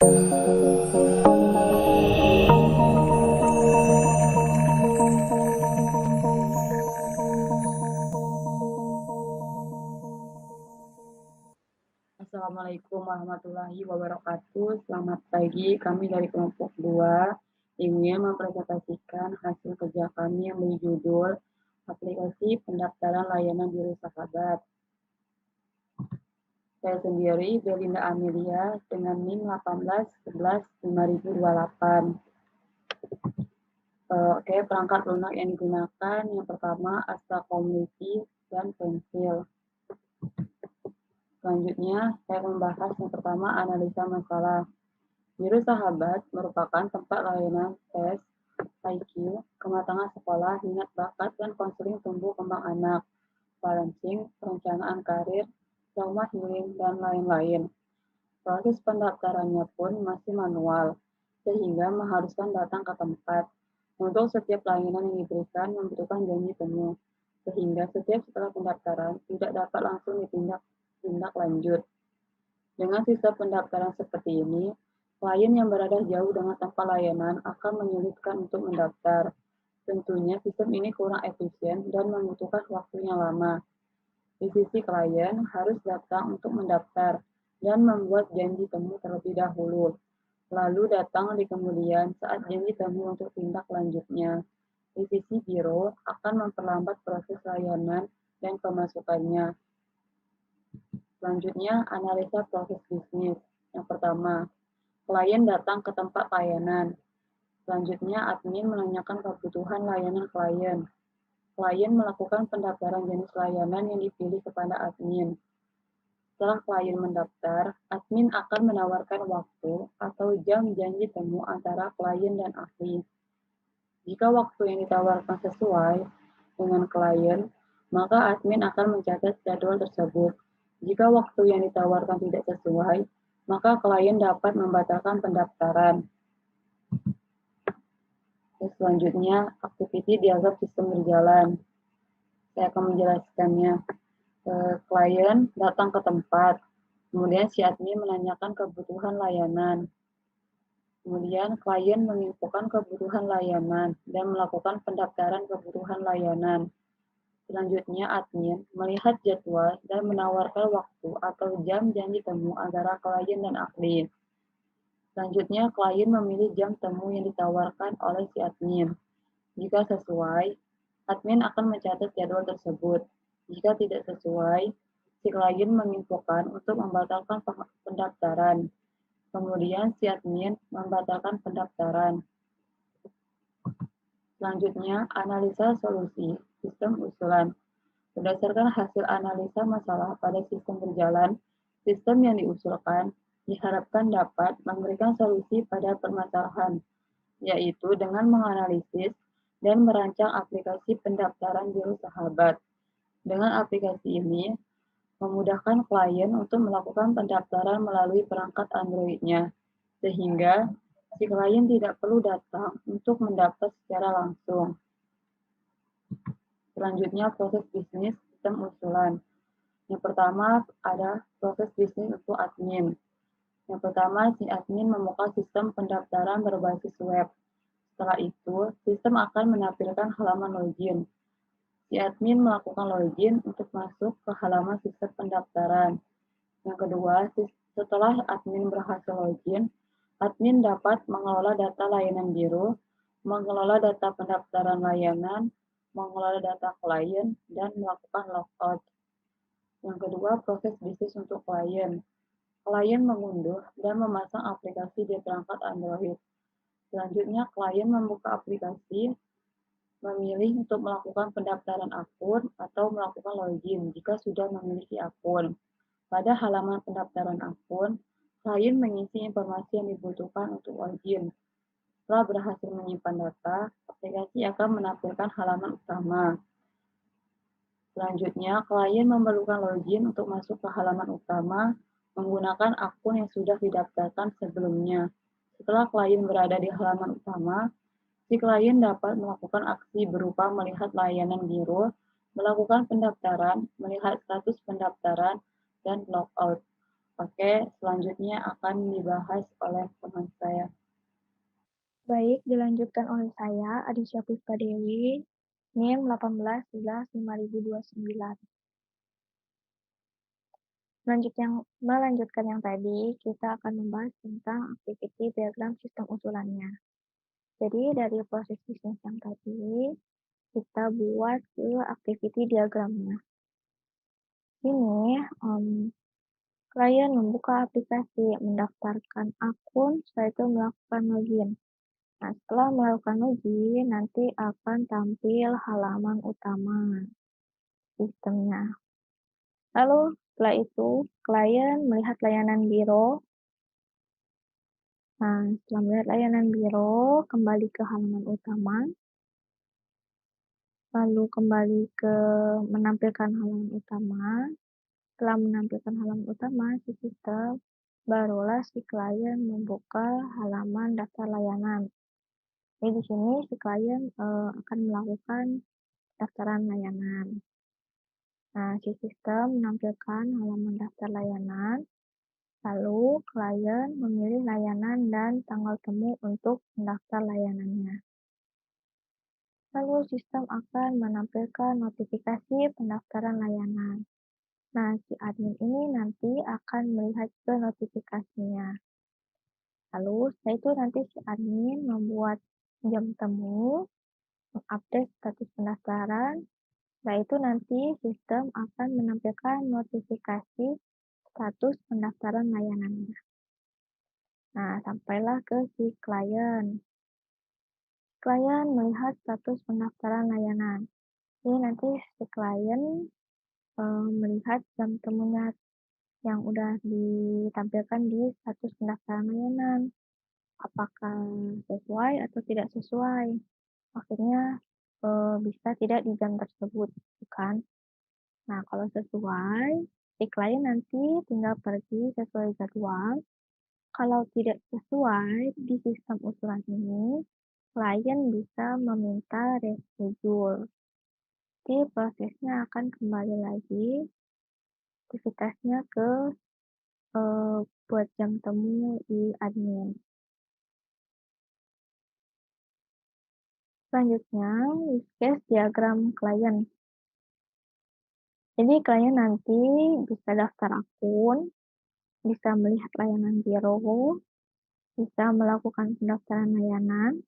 Assalamualaikum warahmatullahi wabarakatuh. Selamat pagi, kami dari kelompok 2 ingin mempresentasikan hasil kerja kami yang berjudul Aplikasi Pendaftaran Layanan Biro Sahabat. Saya sendiri, Belinda Amelia, dengan NIM 18115028. Oke, perangkat lunak yang digunakan yang pertama Asta Community dan pensil. Selanjutnya, saya membahas yang pertama analisa masalah. Biro Sahabat merupakan tempat layanan tes IQ, kematangan sekolah, minat bakat, dan konseling tumbuh kembang anak, parenting, perencanaan karir, trauma healing, dan lain-lain. Proses pendaftarannya pun masih manual, sehingga mengharuskan datang ke tempat. Untuk setiap layanan yang diberikan membutuhkan janji temu, sehingga setiap setelah pendaftaran tidak dapat langsung ditindak lanjut. Dengan sistem pendaftaran seperti ini, klien yang berada jauh dengan tempat layanan akan menyulitkan untuk mendaftar. Tentunya sistem ini kurang efisien dan membutuhkan waktu yang lama. Di sisi klien harus datang untuk mendaftar dan membuat janji temu terlebih dahulu, lalu datang di kemudian saat janji temu untuk tindak lanjutnya. Di sisi biro akan memperlambat proses layanan dan pemasukannya. Selanjutnya, analisa proses bisnis. Yang pertama, klien datang ke tempat layanan. Selanjutnya, admin menanyakan kebutuhan layanan klien. Klien melakukan pendaftaran jenis layanan yang dipilih kepada admin. Setelah klien mendaftar, admin akan menawarkan waktu atau jam janji temu antara klien dan ahli. Jika waktu yang ditawarkan sesuai dengan klien, maka admin akan mencatat jadwal tersebut. Jika waktu yang ditawarkan tidak sesuai, maka klien dapat membatalkan pendaftaran. Selanjutnya, activity diagram sistem berjalan. Saya akan menjelaskannya. Klien datang ke tempat, kemudian si admin menanyakan kebutuhan layanan. Kemudian klien menginfokan kebutuhan layanan dan melakukan pendaftaran kebutuhan layanan. Selanjutnya, admin melihat jadwal dan menawarkan waktu atau jam janji temu antara klien dan ahli. Selanjutnya, klien memilih jam temu yang ditawarkan oleh si admin. Jika sesuai, admin akan mencatat jadwal tersebut. Jika tidak sesuai, si klien menginfokan untuk membatalkan pendaftaran. Kemudian, si admin membatalkan pendaftaran. Selanjutnya, analisa solusi sistem usulan. Berdasarkan hasil analisa masalah pada sistem berjalan, sistem yang diusulkan diharapkan dapat memberikan solusi pada permasalahan, yaitu dengan menganalisis dan merancang aplikasi pendaftaran Biro Sahabat. Dengan aplikasi ini, memudahkan klien untuk melakukan pendaftaran melalui perangkat Android-nya, sehingga si klien tidak perlu datang untuk mendaftar secara langsung. Selanjutnya, proses bisnis sistem usulan. Yang pertama ada proses bisnis untuk admin. Yang pertama, si admin membuka sistem pendaftaran berbasis web. Setelah itu, sistem akan menampilkan halaman login. Si admin melakukan login untuk masuk ke halaman sistem pendaftaran. Yang kedua, setelah admin berhasil login, admin dapat mengelola data layanan biro, mengelola data pendaftaran layanan, mengelola data klien, dan melakukan logout. Yang kedua, proses bisnis untuk klien. Klien mengunduh dan memasang aplikasi di perangkat Android. Selanjutnya, klien membuka aplikasi, memilih untuk melakukan pendaftaran akun atau melakukan login jika sudah memiliki akun. Pada halaman pendaftaran akun, klien mengisi informasi yang dibutuhkan untuk login. Setelah berhasil menyimpan data, aplikasi akan menampilkan halaman utama. Selanjutnya, klien memerlukan login untuk masuk ke halaman utama menggunakan akun yang sudah didaftarkan sebelumnya. Setelah klien berada di halaman utama, si klien dapat melakukan aksi berupa melihat layanan biro, melakukan pendaftaran, melihat status pendaftaran, dan logout. Oke, selanjutnya akan dibahas oleh teman saya. Baik, dilanjutkan oleh saya, Adisya Puspadewi, NIM 18115029. Melanjutkan yang tadi, kita akan membahas tentang activity diagram sistem usulannya. Jadi dari proses bisnis yang tadi, kita buat ke activity diagramnya. Ini klien membuka aplikasi, mendaftarkan akun, setelah itu melakukan login. Nah, setelah melakukan login, nanti akan tampil halaman utama sistemnya. Lalu setelah itu, klien melihat layanan biro. Nah, setelah melihat layanan biro, kembali ke halaman utama, lalu kembali ke menampilkan halaman utama. Setelah menampilkan halaman utama si sistem, barulah si klien membuka halaman daftar layanan. Jadi di sini si klien akan melakukan pendaftaran layanan. Nah, si sistem menampilkan halaman daftar layanan, lalu klien memilih layanan dan tanggal temu untuk mendaftar layanannya. Lalu sistem akan menampilkan notifikasi pendaftaran layanan. Nah, si admin ini nanti akan melihat ke notifikasinya. Lalu setelah itu nanti si admin membuat jam temu, mengupdate status pendaftaran. Setelah itu nanti sistem akan menampilkan notifikasi status pendaftaran layanannya. Nah, sampailah ke si klien. Klien melihat status pendaftaran layanan. Jadi nanti si klien melihat jam temunya yang udah ditampilkan di status pendaftaran layanan. Apakah sesuai atau tidak sesuai? Maksudnya bisa tidak di jam tersebut, bukan? Nah, kalau sesuai, si klien nanti tinggal pergi sesuai jadwal. Kalau tidak sesuai di sistem usulan ini, klien bisa meminta reschedule. Jadi prosesnya akan kembali lagi aktivitasnya ke buat jam temu di admin. Selanjutnya, use case diagram klien. Jadi klien nanti bisa daftar akun, bisa melihat layanan biro, bisa melakukan pendaftaran layanan,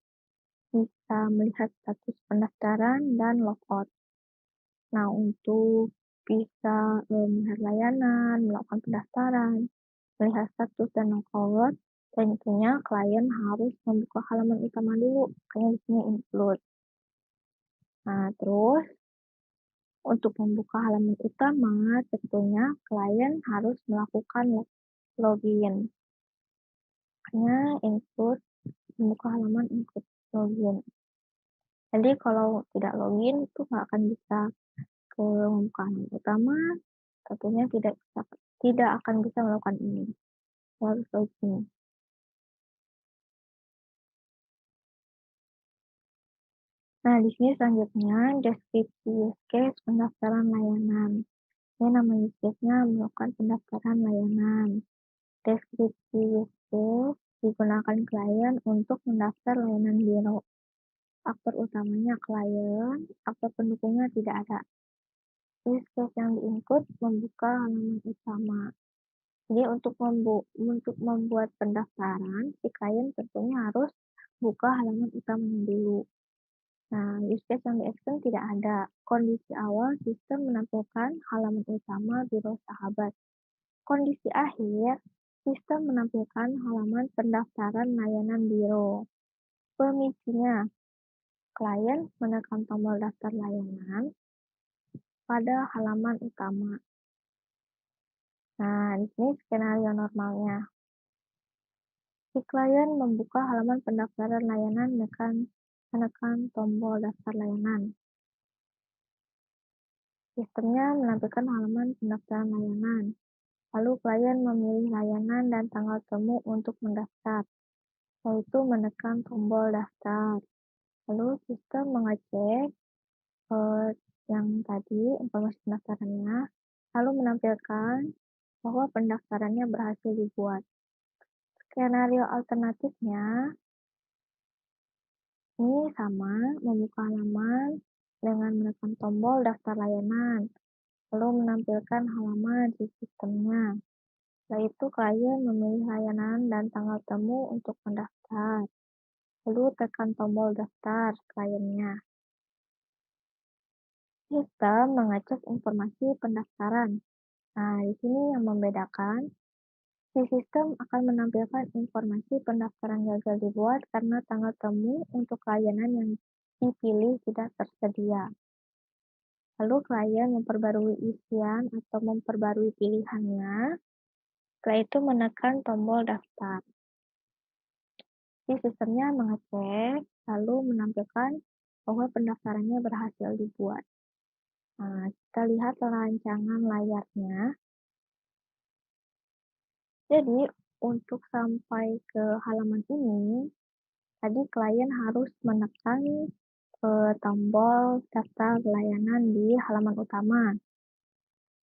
bisa melihat status pendaftaran dan logout. Nah, untuk bisa melihat layanan, melakukan pendaftaran, melihat status dan logout, tentunya klien harus membuka halaman utama dulu, makanya di sini include. Nah, terus untuk membuka halaman utama, tentunya klien harus melakukan login. Makanya include membuka halaman include login. Jadi kalau tidak login itu nggak akan bisa ke membuka halaman utama, tentunya tidak akan bisa melakukan ini. Harus login. Nah, di sini selanjutnya deskripsi use case pendaftaran layanan. Ini nama use case-nya melakukan pendaftaran layanan. Deskripsi use case digunakan klien untuk mendaftar layanan biro. Aktor utamanya klien, aktor pendukungnya tidak ada. Use case yang di-include membuka halaman utama. Jadi untuk membuat pendaftaran, si klien tentunya harus buka halaman utamanya dulu. Nah, use case yang di-exclude tidak ada. Kondisi awal sistem menampilkan halaman utama biro sahabat. Kondisi akhir, sistem menampilkan halaman pendaftaran layanan biro. Pemicunya, klien menekan tombol daftar layanan pada halaman utama. Nah, di sini skenario normalnya. Si klien membuka halaman pendaftaran layanan menekan tombol daftar layanan. Sistemnya menampilkan halaman pendaftaran layanan. Lalu klien memilih layanan dan tanggal temu untuk mendaftar, yaitu menekan tombol daftar. Lalu sistem mengecek yang tadi informasi pendaftarannya, lalu menampilkan bahwa pendaftarannya berhasil dibuat. Skenario alternatifnya ini sama, membuka halaman dengan menekan tombol daftar layanan, lalu menampilkan halaman di sistemnya. Setelah itu klien memilih layanan dan tanggal temu untuk mendaftar, lalu tekan tombol daftar kliennya. Sistem mengecek informasi pendaftaran. Nah, di sini yang membedakan, si sistem akan menampilkan informasi pendaftaran gagal dibuat karena tanggal temu untuk layanan yang dipilih tidak tersedia. Lalu klien memperbarui isian atau memperbarui pilihannya, setelah itu menekan tombol daftar. Si sistemnya mengecek, lalu menampilkan bahwa pendaftarannya berhasil dibuat. Nah, kita lihat rancangan layarnya. Jadi, untuk sampai ke halaman ini, tadi klien harus menekan tombol daftar layanan di halaman utama.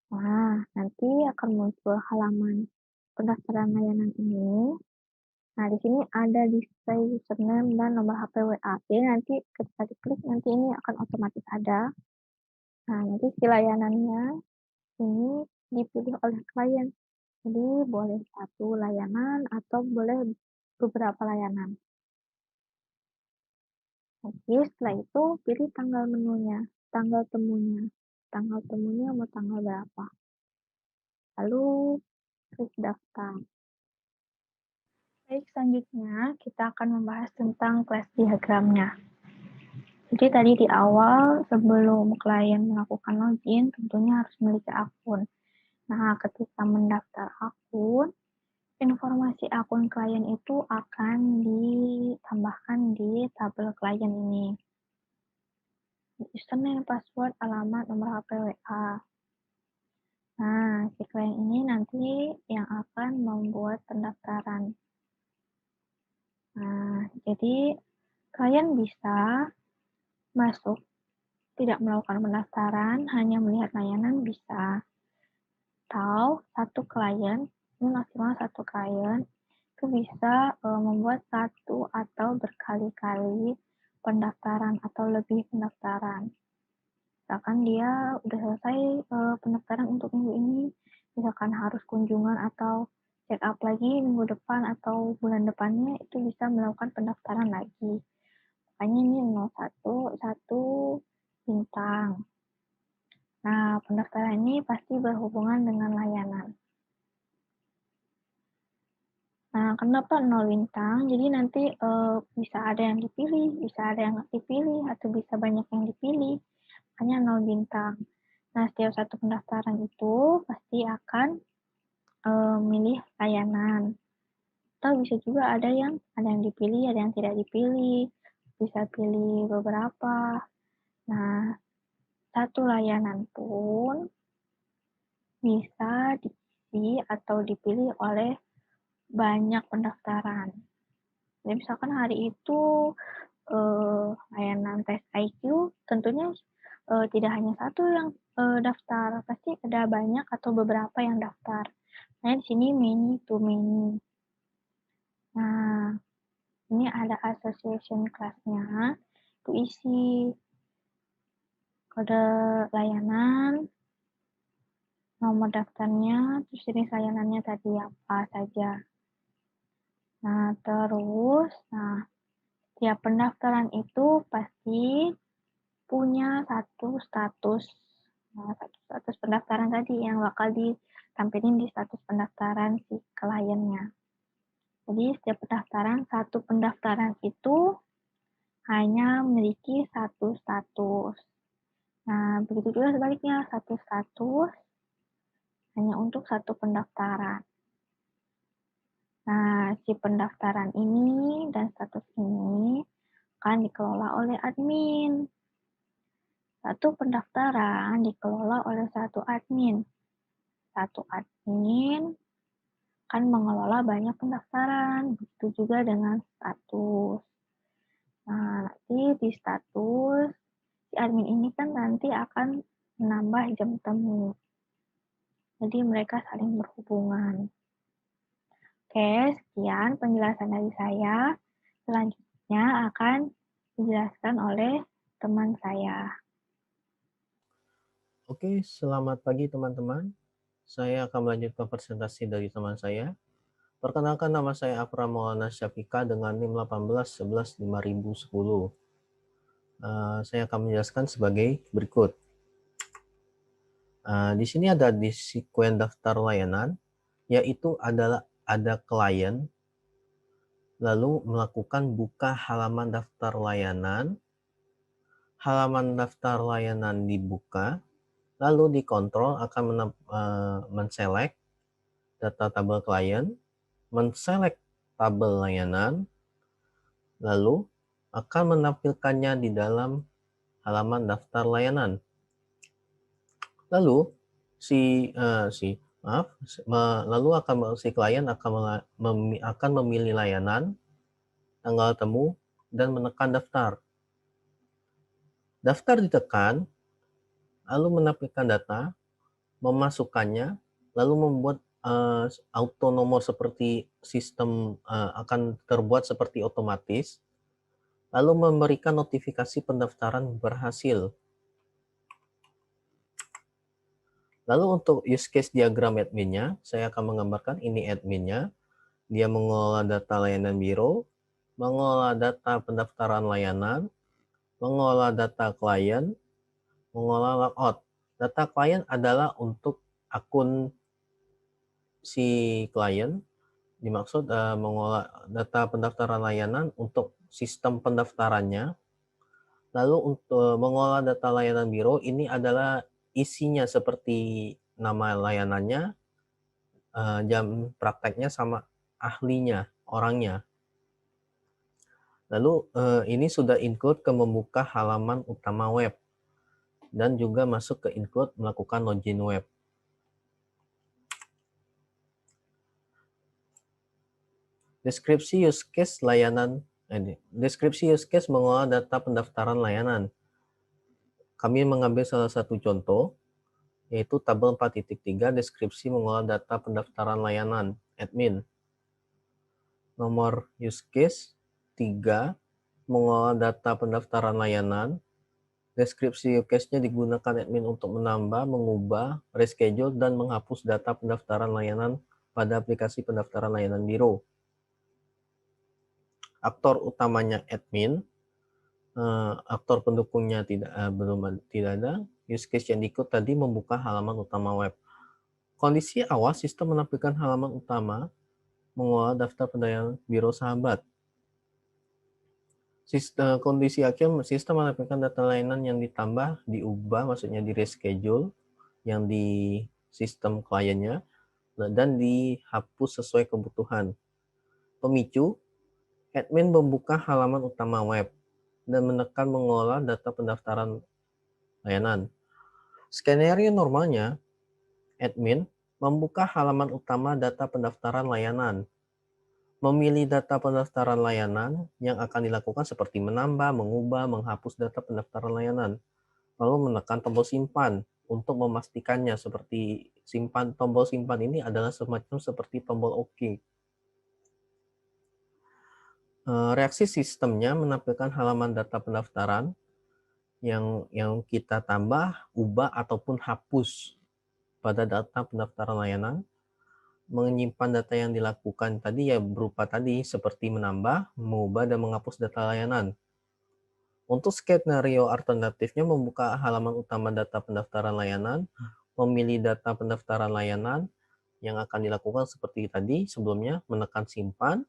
Nah, nanti akan muncul halaman pendaftaran layanan ini. Nah, di sini ada display username dan nomor HP WA. Jadi nanti ketika diklik, nanti ini akan otomatis ada. Nah, nanti si layanannya ini dipilih oleh klien. Jadi boleh satu layanan atau boleh beberapa layanan. Oke, setelah itu pilih tanggal menunya, tanggal temunya. Tanggal temunya mau tanggal berapa. Lalu klik daftar. Baik, selanjutnya kita akan membahas tentang class diagramnya. Jadi tadi di awal sebelum klien melakukan login tentunya harus memiliki akun. Nah, ketika mendaftar akun, informasi akun klien itu akan ditambahkan di tabel klien ini. Username, password, alamat, nomor HP, WA. Nah, si klien ini nanti yang akan membuat pendaftaran. Nah, jadi klien bisa masuk, tidak melakukan pendaftaran, hanya melihat layanan bisa. Atau satu klien, ini maksimal satu klien, itu bisa membuat satu atau berkali-kali pendaftaran atau lebih pendaftaran. Misalkan dia udah selesai pendaftaran untuk minggu ini, misalkan harus kunjungan atau check up lagi minggu depan atau bulan depannya, itu bisa melakukan pendaftaran lagi. Makanya ini 1 bintang. Nah, pendaftaran ini pasti berhubungan dengan layanan. Nah, kenapa 0 bintang? Jadi nanti bisa ada yang dipilih, bisa ada yang nggak dipilih, atau bisa banyak yang dipilih. Makanya 0 bintang. Nah, setiap satu pendaftaran itu pasti akan milih layanan. Atau bisa juga ada yang dipilih, ada yang tidak dipilih. Bisa pilih beberapa. Nah, satu layanan pun bisa diisi atau dipilih oleh banyak pendaftaran. Jadi misalkan hari itu layanan tes IQ, tentunya tidak hanya satu yang daftar, pasti ada banyak atau beberapa yang daftar. Nah, di sini many to many. Nah, ini ada association class-nya, itu isi kode layanan, nomor daftarnya, terus jenis layanannya tadi apa saja. Nah, terus, setiap pendaftaran itu pasti punya satu status. Nah, satu status pendaftaran tadi yang bakal ditampilin di status pendaftaran si kliennya. Jadi setiap pendaftaran, satu pendaftaran itu hanya memiliki satu status. Nah, begitu juga sebaliknya, satu status hanya untuk satu pendaftaran. Nah, si pendaftaran ini dan status ini akan dikelola oleh admin. Satu pendaftaran dikelola oleh satu admin. Satu admin akan mengelola banyak pendaftaran, begitu juga dengan status. Nah, nanti di status, si admin ini kan nanti akan menambah jam temu. jadi mereka saling berhubungan. Oke, sekian penjelasan dari saya. Selanjutnya akan dijelaskan oleh teman saya. Oke, selamat pagi teman-teman. Saya akan melanjutkan presentasi dari teman saya. Perkenalkan, nama saya Afra Maulana Syafika dengan NIM 18115010. Saya akan menjelaskan sebagai berikut. Di sini ada di sekuen daftar layanan, yaitu ada klien, lalu melakukan buka halaman daftar layanan dibuka, lalu dikontrol akan men-select data tabel klien, men-select tabel layanan, lalu akan menampilkannya di dalam halaman daftar layanan. Lalu si klien akan memilih layanan, tanggal temu, dan menekan daftar. Daftar ditekan, lalu menampilkan data, memasukkannya, lalu membuat auto nomor seperti sistem akan terbuat seperti otomatis, lalu memberikan notifikasi pendaftaran berhasil. Lalu untuk use case diagram adminnya, saya akan menggambarkan ini adminnya. Dia mengelola data layanan biro, mengelola data pendaftaran layanan, mengelola data klien, mengelola logout. Data klien adalah untuk akun si klien, dimaksud mengelola data pendaftaran layanan untuk sistem pendaftarannya. Lalu untuk mengelola data layanan biro, ini adalah isinya seperti nama layanannya, jam prakteknya sama ahlinya, orangnya. Lalu ini sudah include ke membuka halaman utama web dan juga masuk ke include melakukan login web. Deskripsi use case mengelola data pendaftaran layanan. Kami mengambil salah satu contoh, yaitu tabel 4.3 deskripsi mengelola data pendaftaran layanan admin. Nomor use case 3 mengelola data pendaftaran layanan. Deskripsi use case-nya digunakan admin untuk menambah, mengubah, reschedule, dan menghapus data pendaftaran layanan pada aplikasi pendaftaran layanan biro. Aktor utamanya admin, aktor pendukungnya tidak ada. Use case yang diikut tadi membuka halaman utama web. Kondisi awal sistem menampilkan halaman utama mengelola daftar pendaftaran biro sahabat. Kondisi akhir sistem menampilkan data layanan yang ditambah, diubah, maksudnya di reschedule yang di sistem kliennya, dan dihapus sesuai kebutuhan. Pemicu, admin membuka halaman utama web dan menekan mengelola data pendaftaran layanan. Skenario normalnya, admin membuka halaman utama data pendaftaran layanan, memilih data pendaftaran layanan yang akan dilakukan seperti menambah, mengubah, menghapus data pendaftaran layanan, lalu menekan tombol simpan untuk memastikannya seperti tombol simpan ini adalah semacam seperti tombol OK. Reaksi sistemnya menampilkan halaman data pendaftaran yang kita tambah, ubah, ataupun hapus pada data pendaftaran layanan. Menyimpan data yang dilakukan tadi ya berupa tadi seperti menambah, mengubah, dan menghapus data layanan. Untuk skenario alternatifnya membuka halaman utama data pendaftaran layanan, memilih data pendaftaran layanan yang akan dilakukan seperti tadi sebelumnya, menekan simpan,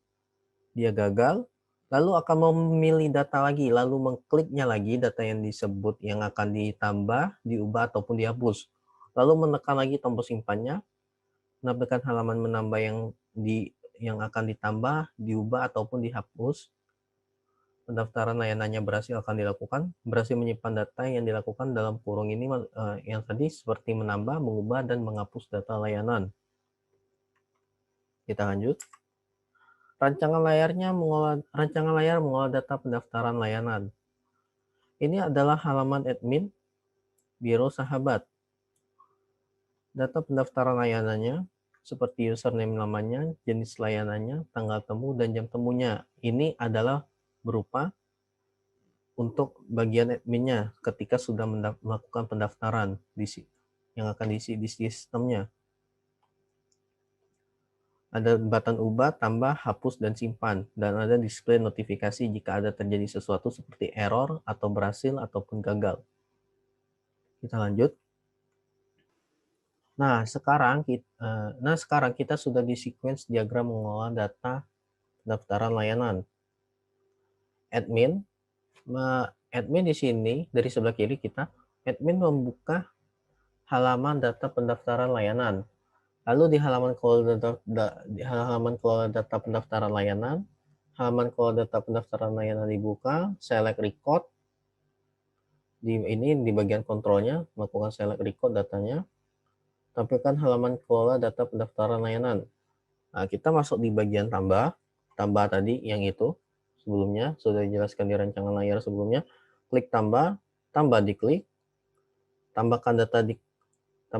dia gagal, lalu akan memilih data lagi, lalu mengkliknya lagi data yang disebut yang akan ditambah, diubah, ataupun dihapus. Lalu menekan lagi tombol simpannya, menampilkan halaman menambah yang akan ditambah, diubah, ataupun dihapus. Pendaftaran layanannya berhasil akan dilakukan, berhasil menyimpan data yang dilakukan dalam kurung ini yang tadi seperti menambah, mengubah, dan menghapus data layanan. Kita lanjut. Rancangan layar mengolah data pendaftaran layanan. Ini adalah halaman admin Biro Sahabat. Data pendaftaran layanannya seperti username namanya, jenis layanannya, tanggal temu, dan jam temunya. Ini adalah berupa untuk bagian adminnya ketika sudah melakukan pendaftaran yang akan diisi di sistemnya. Ada button ubah, tambah, hapus, dan simpan. Dan ada display notifikasi jika ada terjadi sesuatu seperti error, atau berhasil, ataupun gagal. Kita lanjut. Nah, sekarang kita sudah di sequence diagram mengelola data pendaftaran layanan. Admin di sini dari sebelah kiri kita, admin membuka halaman data pendaftaran layanan. Lalu di halaman kelola data pendaftaran layanan, halaman kelola data pendaftaran layanan dibuka, select record. Ini di bagian kontrolnya, melakukan select record datanya. Tampilkan halaman kelola data pendaftaran layanan. Nah, kita masuk di bagian tambah tadi yang itu sebelumnya sudah dijelaskan di rancangan layar sebelumnya. Klik tambah diklik, tambahkan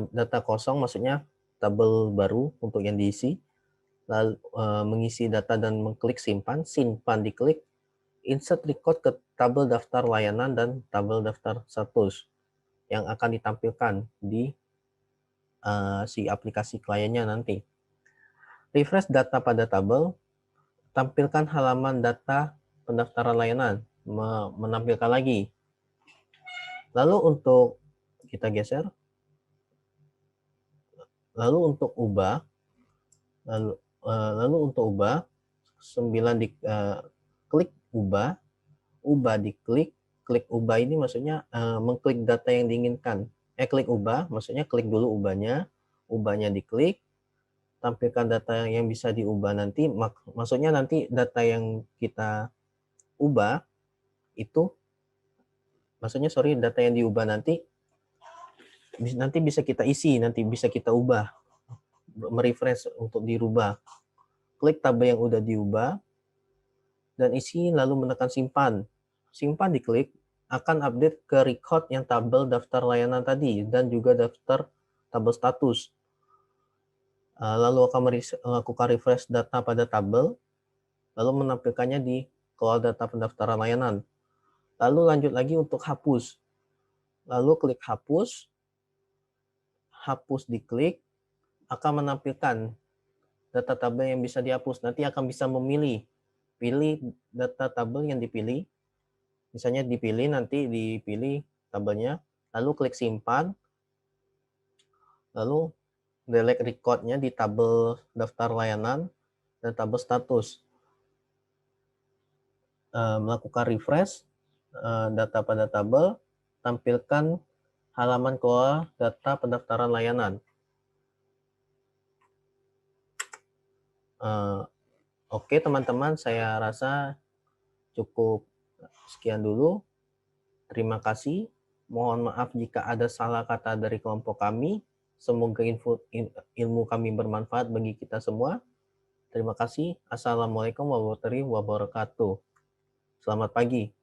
data kosong, maksudnya tabel baru untuk yang diisi. Lalu mengisi data dan mengklik simpan diklik, insert record ke tabel daftar layanan dan tabel daftar status yang akan ditampilkan di si aplikasi kliennya nanti. Refresh data pada tabel, tampilkan halaman data pendaftaran layanan, menampilkan lagi. Lalu untuk kita geser, lalu untuk ubah, klik ubah diklik, klik ubah ini maksudnya mengklik data yang diinginkan. Klik ubah, maksudnya klik dulu ubahnya diklik, tampilkan data yang bisa diubah nanti, maksudnya nanti data yang kita ubah itu, data yang diubah nanti bisa kita isi, nanti bisa kita ubah, merefresh untuk dirubah. Klik tabel yang udah diubah, dan isi lalu menekan simpan. Simpan diklik, akan update ke record yang tabel daftar layanan tadi, dan juga daftar tabel status. Lalu akan melakukan refresh data pada tabel, lalu menampilkannya di kelola data pendaftaran layanan. Lalu lanjut lagi untuk hapus. Lalu klik hapus diklik, akan menampilkan data tabel yang bisa dihapus. Nanti akan bisa pilih data tabel yang dipilih. Misalnya nanti dipilih tabelnya, lalu klik simpan, lalu delete record-nya di tabel daftar layanan dan tabel status. Melakukan refresh data pada tabel, tampilkan halaman kelola data pendaftaran layanan. Oke teman-teman, saya rasa cukup sekian dulu. Terima kasih. Mohon maaf jika ada salah kata dari kelompok kami. Semoga ilmu kami bermanfaat bagi kita semua. Terima kasih. Assalamualaikum warahmatullahi wabarakatuh. Selamat pagi.